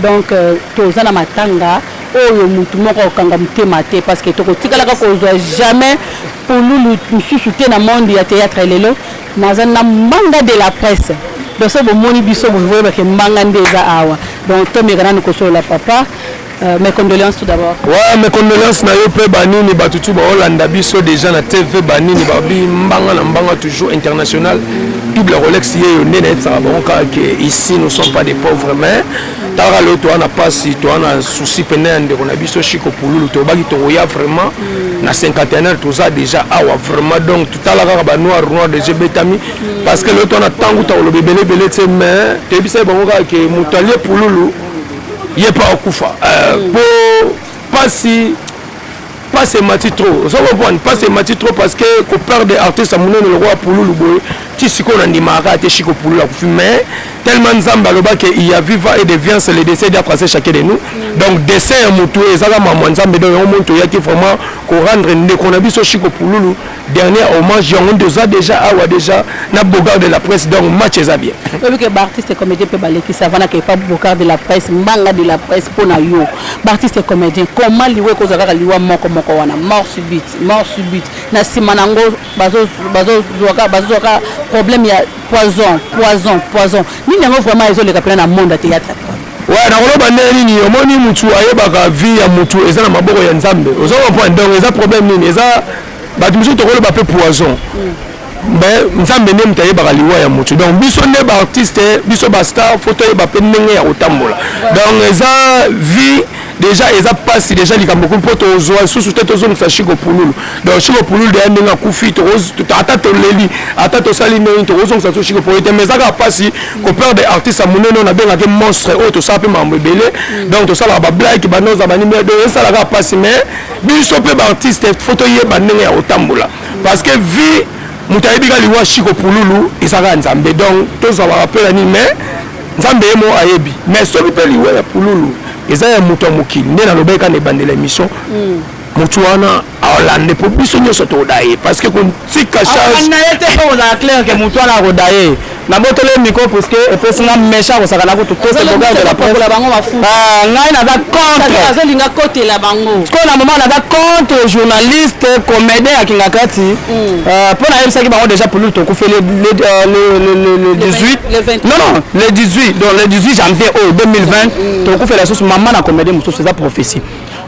Donc tous na matanga oyo mutu moko okanga mutema te parce que tokotikalaka kozwa jamais pour nous soutien na monde ya théâtre lelo nazana manga de la presse donc ça bon moni biso vous voyez que manga ndeza awa donc to mekana ni kosola papa. Mes condoléances tout d'abord. Ouais, mes condoléances na yo pe banini batutu ba Hollanda biso déjà na TV banini babi mbanga na mbanga toujours international. Double Rolex ye né na ça bon que ici nous sommes pas des pauvres mais tara le toi na pas si toi na souci penende on a biso chiko pululu to baki to ya vraiment na 51 tout ça déjà awa vraiment donc tout à l'heure ba noir de GBTami parce que le toi na tangu ta lo bebele bele te mais te bisa bon que mutalier pululu il n'est pas au Koufa. Pas c'est mati trop. Ça va prendre pas c'est mati trop parce que qu'on perd des artistes à mon nom le roi pour le boy. Tu sais qu'on a dit mara te chico pour la mais tellement nzamba le bas que il y a viva et devient c'est le décès d'après chacun de nous. Donc décès un moto et ça va maman nzamba donc on monte il y a qui vraiment qu'on rendre ne qu'on a vu ce chico pour le dernier hommage on déjà awa déjà na bogard de la presse donc match est bien. Oui que artiste comédien peut baler qui ça va na que pas bogard de la presse manga de la presse pour na yo. Artiste comédien comment liwe ko zaka liwa moko wana mort subite na simanango bazo problème il y a poison nini yango vraiment ils ont le capitaine na monde théâtre ouais na koloba nini omoni mutu ayebaka vie ya mutu eza na maboko ya nzambe ozo point donc eza problème nini eza batu mutu to koloba pe poison mais nzambe ne mutayebaka liwa ya mutu donc biso ne ba artiste biso ba star photo yeba pe ndenge ya kotambola donc eza vie déjà ils a passé déjà les beaucoup pour toi sous tête aux hommes ça chico pululu donc chico pululu de ndinga kufi to ata to leli ata to sali no to aux hommes ça chico pour mais ça a passé qu'on perd des artistes à monnaie on a bien des monstres autres ça peut m'embêler donc to ça la blague ba nos abani mais de ça la passé mais biso pe ba artiste photo yeba ndenge ya otambola parce que vie mutayibi ga liwa chico pululu isaka nzambe donc to ça va rappeler ni mais nzambe mo ayebi mais so pe liwa ya pululu eza ya muto mokili nde na lobeka ne bandela émission mutu wana Hollande pour biso nyoso to daye parce que kon tika charge na yete ko za clair que mutu wana ko daye na botole micro parce que et personne méchant ko sakana ko to teste boga de la presse la bango bafu ngai na za contre azolinga côté la bango ko na moment na za contre journaliste comédien akingakati pour na yebisa ki bango déjà pour lui to ko fait le 18 non le 18 donc le 18 janvier 2020 to ko fait la sauce maman na comédien muso c'est ça prophétie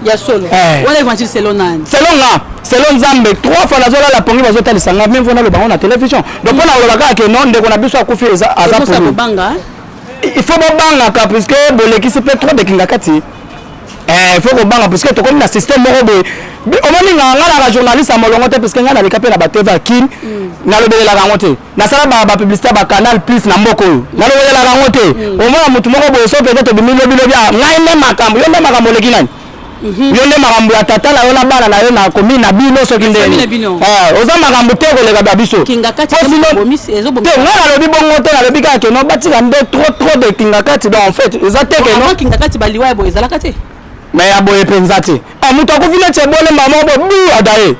ya solo on évangile selon nani selon Nzambe 3 fois la zola la pongi bazo talisanga même vona le bango na télévision donc on a le baga que non ndeko na biso akufi eza pour banga il faut banga ka parce que boleki c'est peut-être trop de kingakati il faut banga parce que to comme na système moko be omoni nga la journaliste amolongo te parce que nga na le capé na bateva kin na lobelela rango te na sala ba publicité ba canal plus na mboko na lobelela rango te omona mutu moko bo so peut-être bimilo bilo bia ngai ne makambo yo ne makambo leki nani yonde makambo ya tata na yo na bana na yo na komi na bino soki ndeni oza makambo te koleka ba biso kingakati ezo bomi te ngana lobi bongo te na lobi ka ke no batika nde trop de kingakati donc en fait eza te ke no kingakati baliwa ebo ezalaka te mais ya boye penza te mutu akufile che bole mama bo bu adaye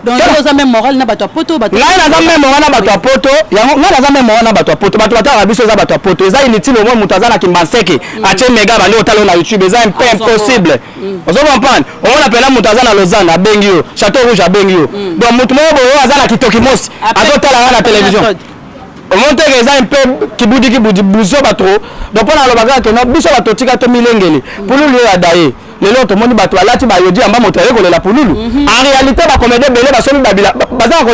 donc oza même moral na bato poto bato ngai naza même moral na bato poto yango ngai naza même moral na bato poto bato bataka biso za bato poto eza inutile au moins mutu aza na kimbanseke atie mega bande otalo na YouTube eza un peu impossible ozo comprendre on appelle mutu aza na Lausanne abengi yo Château Rouge abengi yo donc mutu moko aza na Kitoki Mosi azotala na télévision au monte que eza un peu kibudi buzo bato donc pona lobaka que no biso bato tika to milengeli pour lui adaye lelo to moni bato alati ba yodi amba moto yeko la pululu en réalité ba comédien belé ba somi babila baza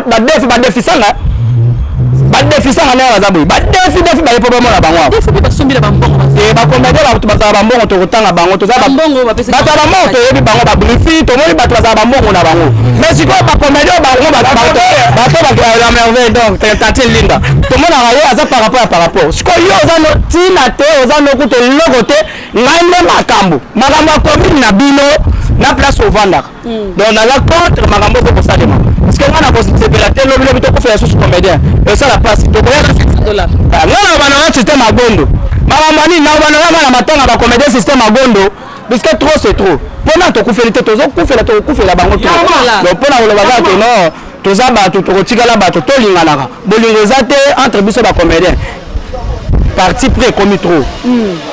ba defisanga na bazaboy ba defi ba yepo ba mona bango ba somi la bambongo ba comédien ba baza bambongo to kotanga bango to za bambongo ba pesa ba moto yebi bango ba brifi to moni bato baza bambongo na bango mais siko ba comédien bango ba la merveille donc tante linda to mona rayo aza par rapport siko yo za no tina te oza no kuto logote ngane makambo komi na bino na place au vendre donc na la contre makambo ko salema parce que on a considéré te lobilo bito ko faire sous comédien et ça la passe to ko $100 ngana bana na système agondo makamani na bana na matanga ba comédien système agondo parce que trop c'est trop pona to ko faire te to ko faire bango to donc pona ko loba que non to za ba to ko tikala ba to linganaka bolingo za te entre biso ba comédien parti pris comme trop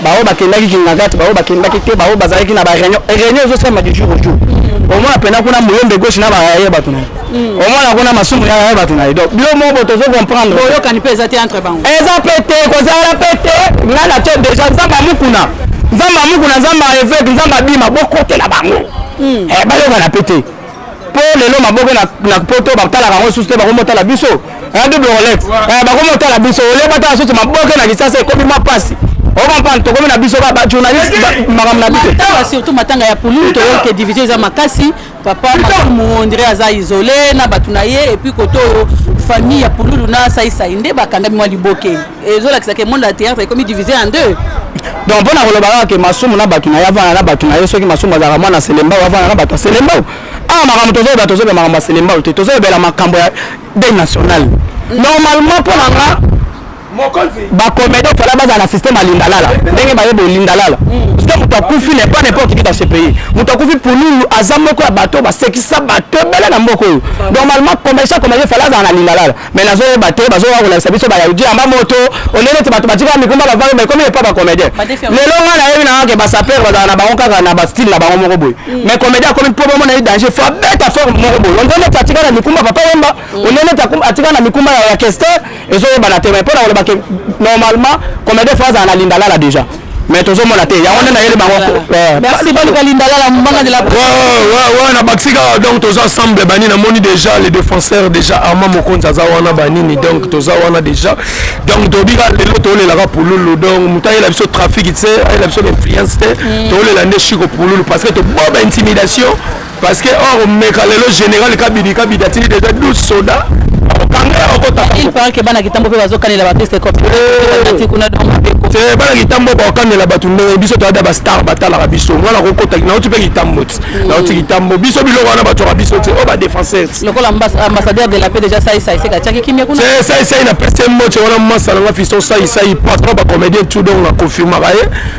bao bakendaki kingakati bao bakendaki te bao bazalaki na ba réunion ezosema du jour au jour omona pena kuna moyembe gauche na baye bato na omona kuna masumu ya baye bato na donc bilo mo tozo comprendre boyo kani pe ezati entre bango eza pété kozala pété ngana to déjà nzamba mukuna nzamba évêque nzamba bima bokotela bango bayoka na pété po lelo maboko na poto batala bango suste bakomotala biso double Rolex bakomotala biso ole batala suste maboko na kisasa ekomi mapasi on to comme na biso ba journaliste magam na biso surtout matanga ya pulu to que division za makasi papa on dirait aza isolé na batunaye et puis koto famille ya pulu na saisa inde bakanga mwa liboke ezola kisake monde la théâtre comme divisé en deux donc bona kolobaka ke masumu na batunaye avana na batunaye soki masumu azaka mwana selemba avana na batu selemba magam tozo be magam selemba te tozo be la makambo ya deuil national normalement pour nga bacomédien fala baza na système ya lindalala ndenge bayeba lindalala parce que moto akufi n'est pas n'importe qui dans ce pays moto akufi pululu aza moko ya bato basekisa bato ebele na mboka oyo normalement commerçant fala aza na lindalala mais nazoyeba te bazoka kolakisa biso bayahudi yamba moto onene te bato batika mikumba bavanga mais comme epa bacomédien lelo nga nayebi na kaka basaper bazala na bango kaka na bastyle na bango moko boye mais comédien akomi mpo bomona ye danger fo abeta forme moko boye ondene te atika na mikumba papa yemba onene te atika na mikumba ya kester ezoyeba na te mais mpo na kolobaka normalement comme des fois en alinda là déjà mais tous on a été ya on na yele bango merci beaucoup alinda là mbanga de la ouais na baxika donc tous ensemble bani na moni déjà les défenseurs déjà Arma Mokonza za wana banini donc tous wana déjà donc dobika lelo to le la pululu donc mutaye la biso trafic tu sais la biso influence to le la ndeshiko pululu parce que to boba intimidation parce que or meka lelo général kabidati déjà 12 soldats il paraît que bana kitambo pe bazokanela ba test cop kuna donc c'est bana kitambo bakanela batu ndenge biso to ada ba star batala biso ngala kokota na uti pe kitambo na uti kitambo biso biloko wana batu ba biso te o ba défenseur lokola ambassadeur de la paix déjà ça c'est ka tchaki kimia kuna c'est na pese moche wana massa na fisto ça pas ba comédien tout donc la confirmer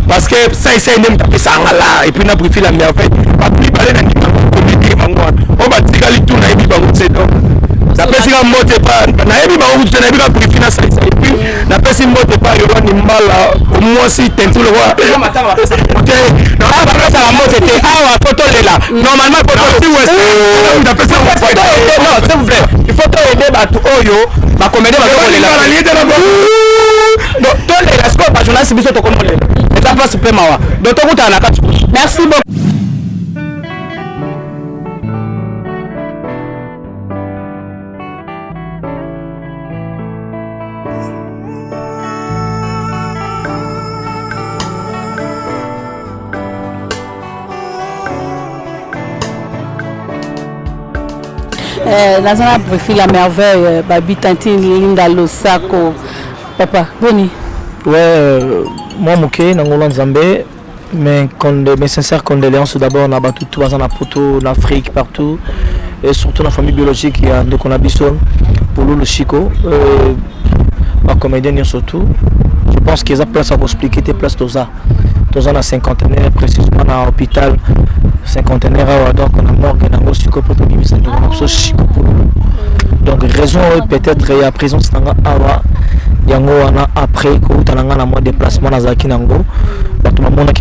parce que ça nem taper ça ngala et puis na préfère la merveille pas plus parler na comédien mango o ba tikali tout na ebi bango c'est donc la pesi ka mbote pa na yebi ba okutu na yebi ka préfina ça et puis la pesi mbote pa yo ni mbala au moins si tentu le roi OK na ba ka la mbote te awa photo lela normalement photo si west la pesi on va non s'il vous plaît il faut aider ba tout oyo ba comédie ba ko lela donc to lela score ba journaliste biso to ko lela et ça passe pe mawa donc to kuta na katu merci beaucoup. Dans un profil la merveille, Babi Tantine, Linda Losako, papa, Boni. Ouais, moi, Mouké, Nangolan Zambé, mes sincères condoléances d'abord, on a battu tout en Poto, en Afrique, partout, et surtout dans la famille biologique, il y a donc on a Bisson, pour le Chico, ma comédienne surtout. Je pense qu'ils ont place à vous expliquer, des places dans la cinquantenaire, précisément dans l'hôpital. Cinquantenaire donc on a mort que dans Chico pour Chico donc raison peut-être il y a présence dans awa yango wana après ko tananga na moi déplacement na zaki nango bato mona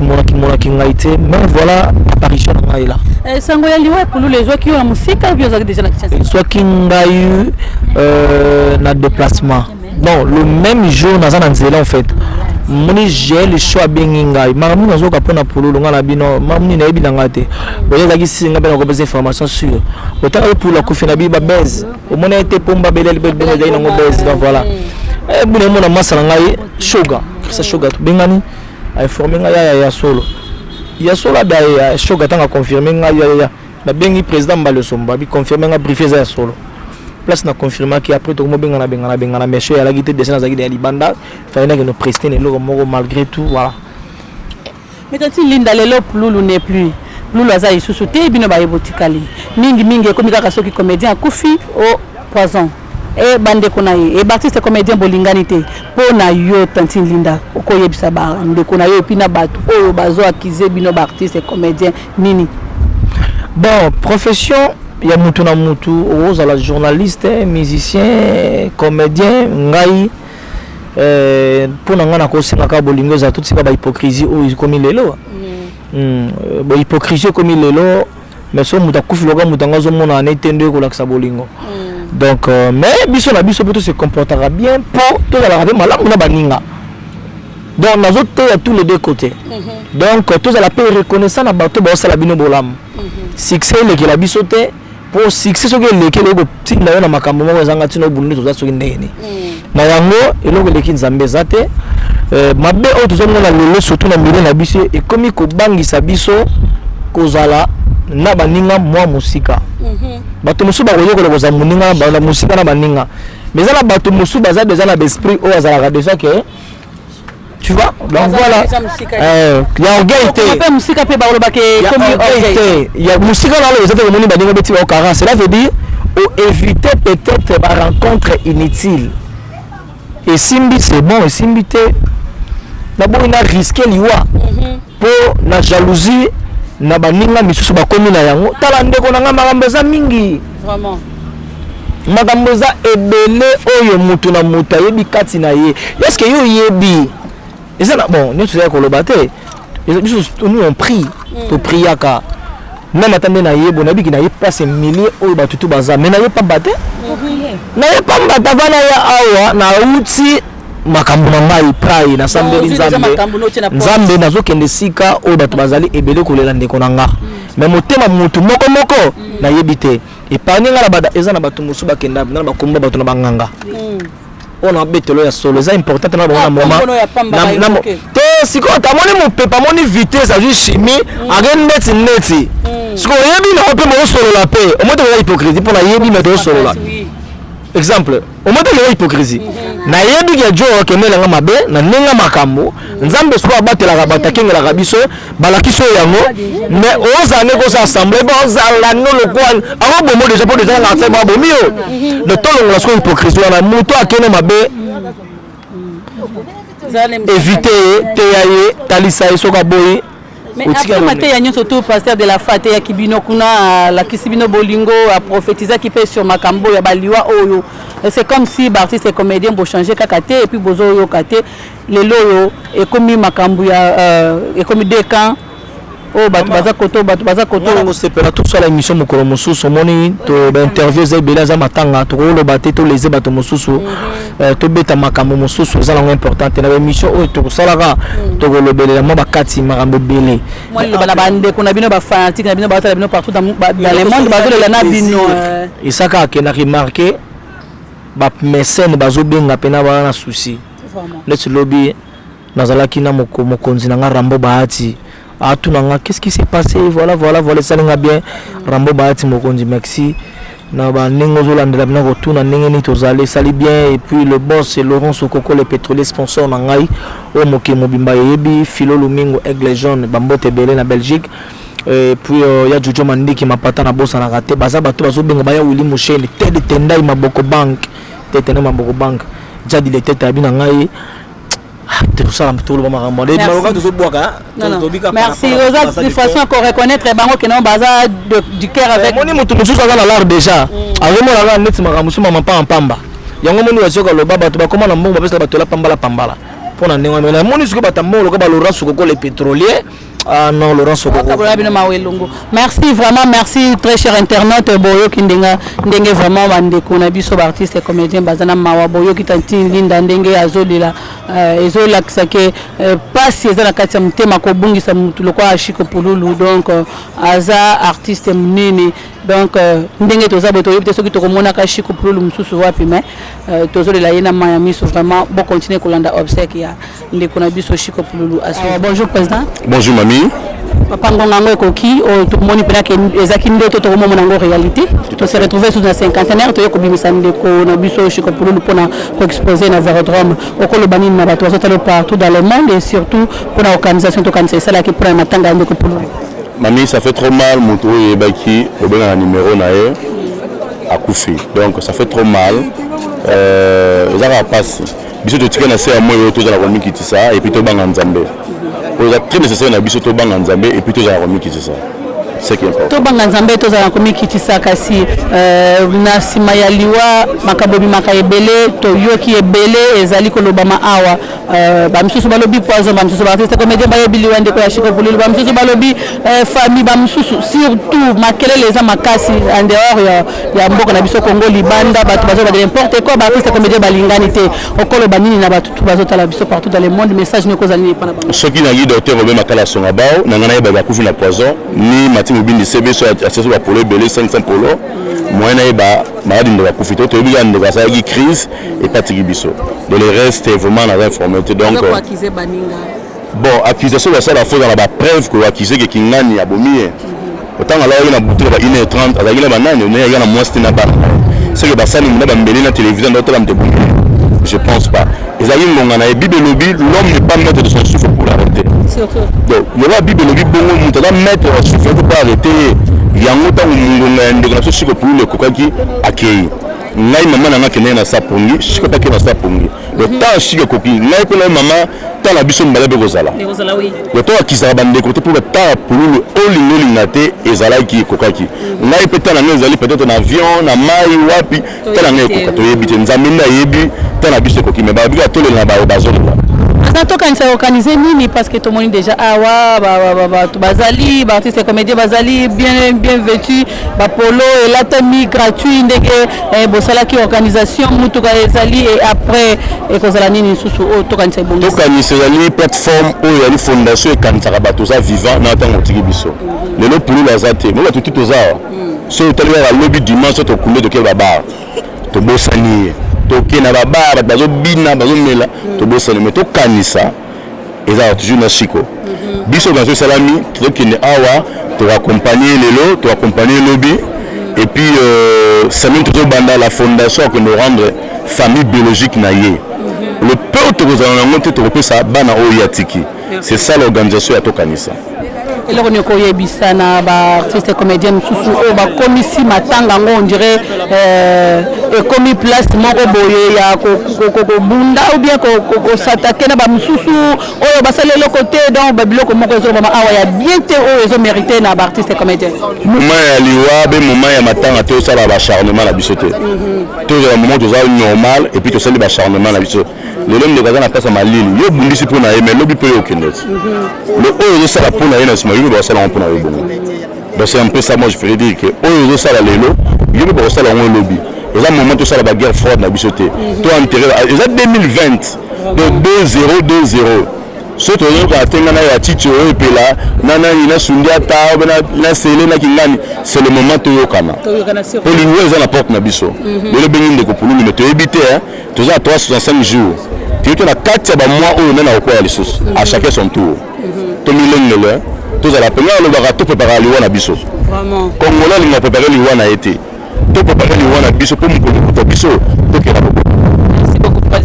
ki ngaité mais voilà apparition na là sango ya liwa pour les gens qui ont la musique ou bien déjà na kitchen soit ki ngayu na déplacement non le même jour na nzela en fait moni j'ai le choix benginga mamu nazoka pona pululu ngala bino mamu na yebi ngate boyeza ki singa bena ko beza information sur otaka pour la kofina biba base au mona été pomba belel bebe dai ngo base donc voilà e bune mona masala ngai sugar ça sugar to bengani ay formé nga ya solo da ya sugar tanga confirmer nga ya na bengi président Mbalo Somba bi confirmer nga briefé za solo place na confirmer qui après to mo bengana monsieur ya la guité de sana za guité ya libanda fallait que nous prester les logo malgré tout voilà mais tant Linda lelo pululu n'est plus pululu aza isusu te bino ba ebotikali mingi comme kaka soki comédien akufi au poison et bande kona e Baptiste comédien bolingani te pona yo tanti Linda okoyebisa ba ndeko na yo pina batu oyo bazo akize bino ba artiste comédien nini bon profession il y a mutu na mutu aux la journaliste musicien comédien ngai pour n'anga ko singa ka bolingo za tout sika ba hypocrisie o comme lelo ba hypocrisie comme lelo mais so muta kufiloka mutanga zo mona na etende ko laksa bolingo donc mais biso na biso plutôt se comportera bien pour tout la rabe malamu na baninga donc nazo te à tous les deux côtés donc tout ça la paix reconnaissant na bato ba sala bino bolam succès le que la biso te pour succès so ke le ke le tinda na makambo mo zanga tino bundu to za so ndeni na yango eloko leki nzambe zate mabe o to zo mona lelo surtout na mbele na biso e komi ko bangisa biso kozala na baninga mwa musika bato musu ba koyo ko za muninga ba musika na baninga mais za na bato musu baza déjà na l'esprit o azala déjà que tu vois donc voilà ya égalité pe musika pe ba loba ke comme égalité ya musika na lo ezate ko moni baninga beti ba okara cela veut dire au éviter peut-être ba rencontre inutile et simbi c'est bon et simbi te d'abord il a risqué liwa pour la jalousie na baninga misusu bakomi na yango tala ndeko na nga makambo eza mingi vraiment makambo eza ebele oyo mutu na mutu ayebi kati na ye est-ce que yo yebi eza na bon nyonso ya koloba te biso nous on prie to priaka même attendez na yebo na biki na ye place milliers oyo batutu baza mais na ye pa bate na ye pa bata vana ya awa na uti makambo na ngai prai na sambeli nzambe nazokende sika oyo bato bazali ebele kolela ndeko na nga mais motema mutu moko moko na yebi te epargne nga na bada eza na bato mosu bakenda na bakomba bato na banganga on a betelo ya solo eza important na bona moma te siko tamoni mopepa moni vitesse azu chimie again neti siko yebi na ope mo solo la paix o moto ya hypocrisie pour la yebi mais to solo la exemple au moto ya hypocrisie na yebi ya jo okemela nga mabe na nenga makambo nzambe so abatela ka kengela ka biso balakiso yango mais ozane ko sa assemblée ba ozala no lokwan awo bomo déjà pour déjà na tseba bomio le tolo la so hypocrisie na moto akene mabe éviter teyaye talisa isoka boy mais après matin ya nyonso tout pasteur de la fate ya kibino kuna la kisibino bolingo a prophétiser qui peut sur makambo ya baliwa oyo c'est comme si artiste et comédien bo changer kakate et puis bozo yo kate le loyo et comme makambo ya et comme deux camps oh bato baza koto on se pela tout ça la émission mokolo mosusu moni to ba interview za bela za matanga to lo baté to les bato mosusu to beta makambo mosusu za la importante na émission o to salaka to lo belela mo bakati makambo belé moi le bana bande ko na bino ba fanatique na bino ba tala bino partout dans le monde bazo le na bino isaka ke na remarquer ba mécène bazo benga pena ba na souci let's lobby nazalaki na mokonzi na nga Rambo Bahati à tout nanga qu'est-ce qui s'est passé voilà ça n'enga bien Rambo Bahati mokonzi merci na ba ningo zolandela bina ko tuna ndenge ni tozale sali bien et puis le boss c'est Laurent Sokoko le pétrolier sponsor na ngai o moke mobimba yebi Philo Lumingo Aigle Jaune bambote belé na Belgique et puis ya Jojo Mandiki mapata na bossa na raté baza bato bazo benga ba ya Willy Musheni tede tendai maboko bank tete maboko bank jadi le tete abina ngai merci de façon qu'on reconnaître que non baza du cœur avec moni mutu mususu za na l'art déjà avemo la net makamusu mama pamba yango moni wazoka lo baba to bakoma na mbongo bapesa bato la pambala pona ndenge mena moni suko batambo ko ba Laurent Sokoko le pétrolier. Ah non, Laurent Sokoko. Merci vraiment, merci très cher internaute Boyo Kindenga ndenge vraiment bandeko na biso artiste et comédien bazana mawa Boyo kitanti linda ndenge azolila ezola kisake passe ezala kati ya mutema ko bungisa mutu lokwa ashiko pululu donc aza artiste munene donc ndenge toza boto yebite soki tokomona ka ashiko pululu mususu wapi mais tozolela yena Miami so vraiment bon continuer kolanda obsèque ya ndeko na biso ashiko pululu. Bonjour président. Bonjour mamie. Papa Ngongo Koki, tout le monde peut que Ezaki Ndoto to mon en réalité. On s'est retrouvé sous un cinquantenaire, to yoko bimisa ndeko na biso shiko pululu pona ko exposer na Vérodrome au Kolobani na bato partout dans le monde et surtout pour l'organisation to kanisa ça là qui prend matanga ndeko pululu. Mamie, ça fait trop mal mon tour et baki au ben numéro nae a koufi. Donc ça fait trop mal. Ça va passer. Biso de tika na se à moi to za la komi kitisa et puis to banga nzambe. C'est très nécessaire na biso to banga nzambe et puis to za komi kitisa. ce qui est important. To banga nzambe to za komi kitisa kasi na sima ya liwa makabobi makayebele to yoki ebele ezali koloba ma awa ba misusu balobi poison ba misusu ba artiste comédien ba yebiliwa ndeko ya shiko bulilo ba misusu balobi famille ba misusu surtout makelele eza makasi en dehors ya mboka na biso Congo libanda batu bazo ba n'importe quoi ba artiste comédien balingani te okolo banini na batu bazo tala biso partout dans le monde message ne cause ni pana ba soki na docteur Robert Makala songa bao na ngana ba kufi na poison ni mati mobindi sebe so associé ba polo belé 500 polo moyena ba maladi ndo ba kufi to to biga ndo ba sa gi crise et pas tigi biso de le reste vraiment na informé donc bon accusation de ça la fois dans la preuve que accusé que kingani abomi autant là il a bouté ba 1h30 azaki na banani on est na moiste na ba c'est que ba sali na ba mbeli na télévision d'autres la mtebongi je pense pas ezali ngonga na bible lobby l'homme n'est pas maître de son souffle pour l'arrêter donc le la bible lobby bongo muta la maître de son souffle pour arrêter yango ta ngonga ndeko na so siko pour le kokaki akei ngai mama na ngakene na sapongi siko ta ke na sapongi le temps siko kopi ngai ko na mama ta la biso mbala be kozala oui le temps akizara bande côté pour ta pour le olingo lingate ezala ki kokaki ngai peut-être na ngezali peut-être na avion na mai wapi ta na ngai kokato yebite nzambe na yebi ta na biso koki me ba bika tole na ba bazolo Azato quand ça organisé nini parce que tout le monde déjà awa bazali ba artiste comédien bazali bien vêtu ba polo et la tami gratuit ndeke bosala ki organisation mutuka ezali et après et kozala nini susu o to quand ça bon to quand c'est la plateforme o ya fondation et quand ça bato za vivant na tango tiki biso lelo pulu la zate mo tout to za so tali ya lobby dimanche to kunde de ke baba to bosani toke na baba bazo bina bazo mela to bosani mais to kanisa eza toujours na chiko biso dans ce salami to kine awa to accompagner lelo to accompagner lobby et puis ça nous to banda la fondation que nous rendre famille biologique na ye le peu to kozana ngote to kopesa bana o yatiki c'est ça l'organisation ya to kanisa et on est bisana ba artiste comédien mususu o ba komisi matanga ngo on dirait et comme place moko boye ya ko bunda ou bien ko s'attaquer na ba mususu o ba sale le côté donc ba biloko moko ezo ba awa ya bien te o ezo mériter na ba artiste comédien moment ya liwa be moment ya matanga to ça ba acharnement la bisoté to le moment to ça normal et puis to ça ba acharnement la bisoté le homme de Gaza na pesa malili yo bundisi pona ye mais lobi pe yo kendet le oyo ça la pona ye na sima yo ba ça la pona yo bon donc c'est un peu ça moi je ferais dire que oyo ça la lelo yo ba ça la on lobby et là moment tout ça la guerre froide na bisoté to intérêt et ça 2020 de 2-0 soto yo ka tenga na ya ticho yo pela nana ina sundia ta na sele na kingani c'est le moment to yo kana pour lui ça la porte na biso le bengi ndeko pour nous mais to éviter hein to za 365 jours tu es na 4 ba mois oyo na ko ya lisusu à chacun son tour to milengele to za la pena le barato préparer liwa na biso vraiment congolais linga préparer liwa na été to préparer liwa na biso pour mu biso to ke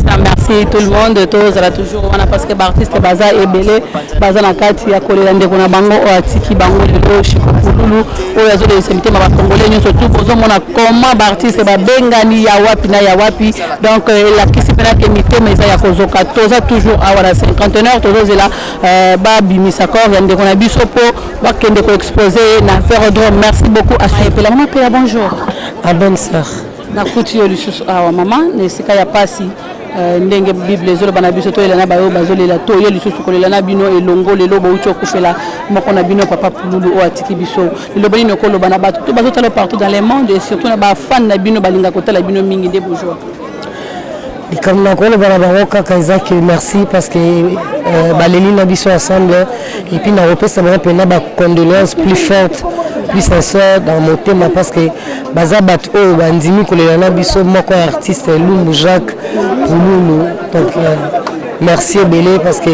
na merci tout le monde tous ala toujours wana parce que artiste baza ebele baza na kati ya kolela ndeko na bango o atiki bango lelo shikulu o yazo de semite ma congolais nyo surtout bozo mona comment artiste ba bengani ya wapi na ya wapi donc la kisipena ke mité meza ya kozoka toza toujours awa na 50 tozo la ba bimisa corps ya ndeko na biso po ba kende ko exposer na Ferrodrome merci beaucoup à ce pela mama pela bonjour à bonne sœur na kuti yo lisusu awa mama ne sika ya pasi ndenge bible ezolo bana biso to elana bayo bazolela to ye lisusu kolela na bino elongo lelo bo ucho kufela moko na bino papa pululu o atiki biso lelo bani no kolo bana bato to bazotala partout dans le monde et surtout na ba fan na bino balinga kotala bino mingi de bonjour comme na kolo bana bango kaka ezaki merci parce que baleli na biso ensemble et puis na repesa bana pena ba condoléances plus fortes plus sincères dans mon thème parce que baza bat o bandimi kolela na biso moko artiste Lumbu Jacques Pululu donc merci belé parce que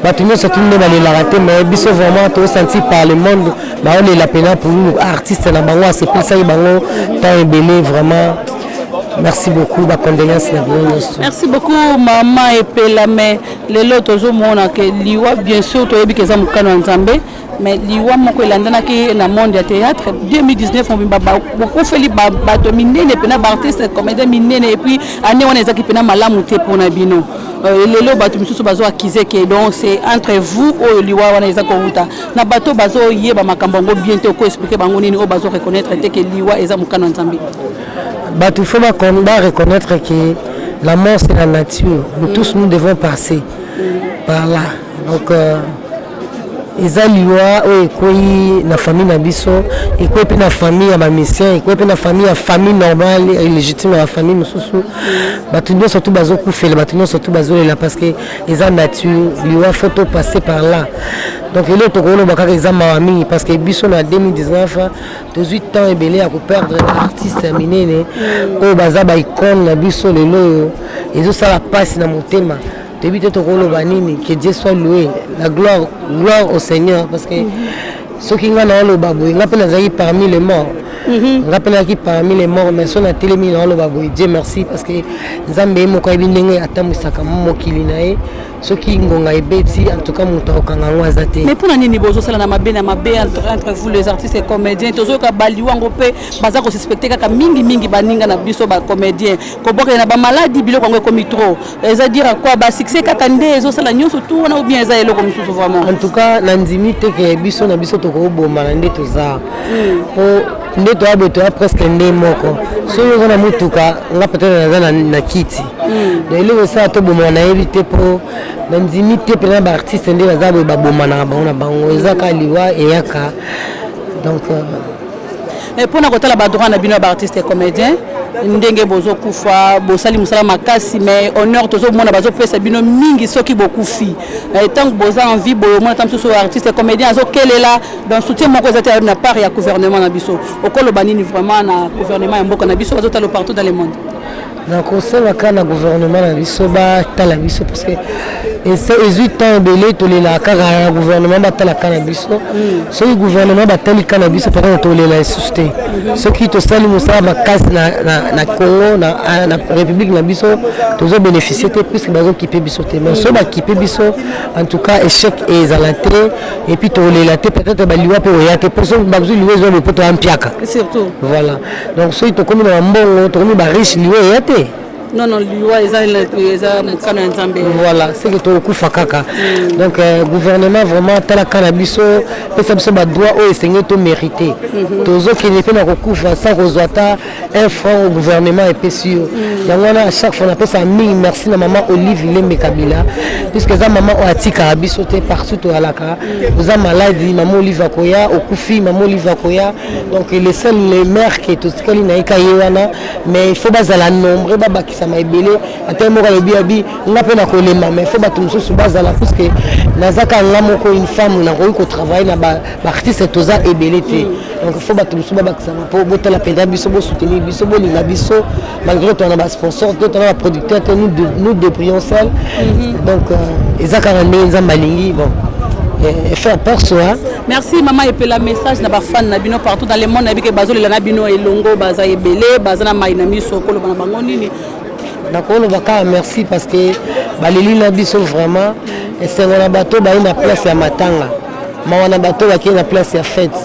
bato nyonso tuni balelaka te mais biso vraiment tosenti par le monde baolela pena Pululu artiste na bango asepesaki bango temps ebele vraiment merci beaucoup ba condoléances na bino. Merci beaucoup maman et pela mais lelo tozomona ke liwa bien sûr toyebi ke za mukano nzambe mais liwa moko elandana ki na monde ya théâtre 2019 on bimba beaucoup fait bato minene pena ba artiste comédien minene et puis année on ezaki pena malamu te pona bino lelo bato misusu bazo akize ke donc c'est entre vous o liwa wana ezako uta na bato bazo yeba makambo ngo bien te ko expliquer bango nini o bazo reconnaître te que liwa eza mukano nzambi bato faut ba reconnaître que la mort c'est la nature nous tous nous devons passer par là donc eza liwa oyo ekweyi na famille na biso ekweyi mpe na famille ya bamisien ekweyi mpe na famille ya famille normale légitime ya famille mosusu bato nyonso tu bazokufela bato nyonso tu bazolela parce que eza nature liwa faut topasser par là donc eloko tokoloba kaka eza mawa mingi parce que biso na 2019 tozwi temps ebele ya koperdre baartiste ya minene oyo baza baicone na biso lelo oyo ezosala mpasi na motema que Dieu soit loué, la gloire au Seigneur, parce que ceux qui ont le babou, ils rappellent parmi les morts. Ils rappellent qui parmi les morts, mais son a télémis dans le babou. Dieu merci parce que Zambé moka ibinenge atamusaka mokilinae. Ceux qui ont bêti, en tout cas, mon temps mais pour l'année niveau, ça n'a pas entre vous les artistes et comédiens. Tous ceux qui ont balioué en groupe, bazar aussi suspecté que mingi baninga na biso ba comédien. Kobo que na ba maladie bilo kongo comme trop. C'est-à-dire à quoi ba succès kakande ezo sala nyo surtout on a ou bien ça elo comme surtout vraiment. En tout cas, nanzimite que biso na biso to ko bomba ndé toza. Po ndé to abeto presque ndé moko. So yo na mutuka nga peut-être na kiti. De ile ça to bomba na éviter pour nanzimi te pena ba artiste nde baza ba boma na bango na bango ezaka liwa eyaka donc et pour na kotala ba droit na bino ba artiste et comédien ndenge bozo kufa bosali musala makasi mais honneur tozo mona bazo pesa bino mingi soki beaucoup fi tant que boza envie boyo mona tam so artiste et comédien azo kelela dans soutien moko ezata na part ya gouvernement na biso okolo banini vraiment na gouvernement ya mboka na biso bazo talo partout dans le monde na kosala kana gouvernement na biso ba tala biso parce que et c'est 18 ans belé tolela kaka gouvernement ba tala kana biso so gouvernement ba tali kana biso peut tolela susté ce qui to sali musa ba kas na Congo na République na biso tozo bénéficier plus que bazo kiper biso te mais so ba kiper biso en tout cas échec et zalaté et puis tolela te peut-être ba liwa pe ya te pour so ba zo liwa zo le poto ampiaka surtout voilà donc so to comme na mbongo to comme ba riche liwa ya te non liwa eza mukano ya nzambe voilà c'est que tokufa kaka donc gouvernement vraiment tala cannabis pesa biso ba droit o esengé to mérité tozo ki ne pe na kokufa sans kozwata un franc au gouvernement et sûr yango na chaque fois na pesa mingi merci na maman Olive Lembe Kabila puisque za maman o atika biso te partout to alaka oza maladie maman Olive akoya okufi maman Olive akoya donc les seuls les mères qui tout ce na ikayewana mais il faut bazala nombre baba ça m'a ébélé à tel moment le biabi on a pas na kolema mais faut battre muso sur base à la parce que nazaka ngamoko une femme na ko travailler na ba artiste toza ébélé té donc faut battre muso baba ça va pour botter la pédale biso bo soutenir biso bo linga biso malgré ton ba sponsor ton ba producteur nous déprions seul donc ezaka na nzamba lingi bon et faire peur soi. Merci maman et puis la message na ba fan na bino partout dans le monde na bike bazoli na bino elongo baza ebele baza na mai na miso kolo bana bango nini. D'accord, merci parce que baleli na biso vraiment et c'est na bateau ba na place ya matanga. Mawana bateau ba ki na place ya fête.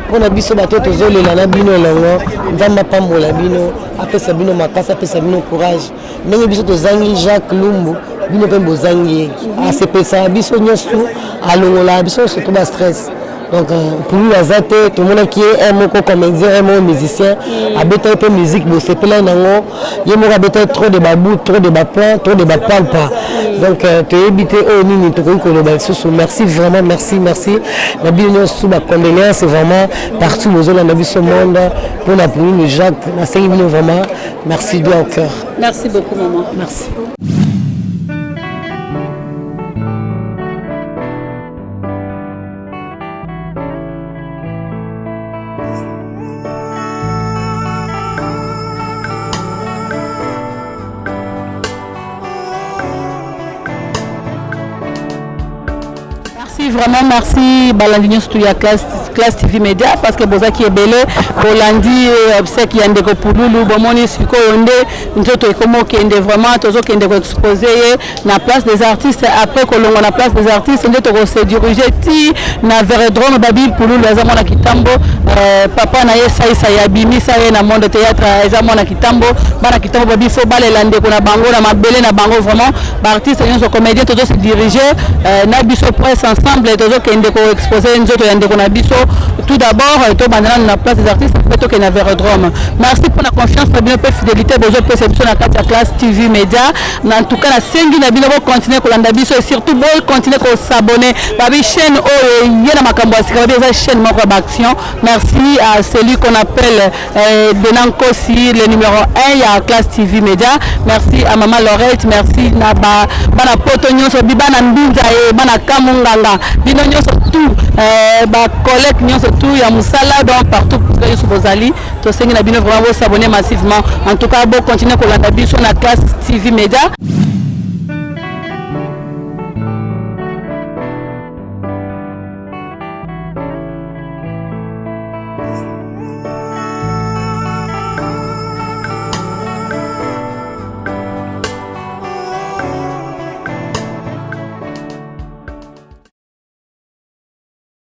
Pour na biso bateau tozolela na bino longo, nzamba pambola bino, apesa bino makasa, apesa bino courage. Ndenge biso tozangi Jacques Lumbu, bino pe bozangi. A se pesa biso nyosu alongola biso surtout ba stress. Donc pour lui azate tout le monde qui est un mot comédien un mot musicien habite un peu musique bon c'est plein nango il me habite trop de babou trop de baplan trop de bapalpa donc tu éviter au nini to ko le basso merci vraiment merci la bienvenue sous ma condoléance c'est vraiment partout aux autres dans ce monde pour la pluie le Jacques la 5 minutes vraiment merci bien au cœur merci beaucoup maman merci. Vraiment merci Balandinho Studio classe TV Média parce que boza qui est belé Bolandi c'est qui ande ko pululu bomoni siko onde nzoto ekomo kende vraiment tozo kende ko exposer na place des artistes après kolongo na place des artistes nde to se diriger ti na Vélodrome babi pululu azamona kitambo papa na yesa isa ya bimisa ye na monde théâtre azamona kitambo bana kitambo babi fo balelande ko na bango na mabele na bango vraiment ba artiste nyonso comédien tozo se diriger na biso presse ensemble tozo kende ko exposer nzoto yande ko na biso tout d'abord to bandana na place des artistes peut to na Vélodrome. Merci pour la confiance na bino pe fidélité bozo perception na kati ya classe TV Média en tout cas la sengi na bino continuer ko landa biso et surtout bo continuer ko s'abonner babi chaîne o yena makambo asika babi chaîne moko d'action. Merci à celui qu'on appelle Denan Kosi le numéro 1 ya classe TV Média. Merci à maman Laurette, merci na bana poto nyonso bibana ndinza e bana kamunganga bino nyonso tout ba collègue nyonso tout ya musala donc partout que yo bozali to sengi na bino vraiment s'abonner massivement en tout cas bo continuer ko landa biso na classe TV Média.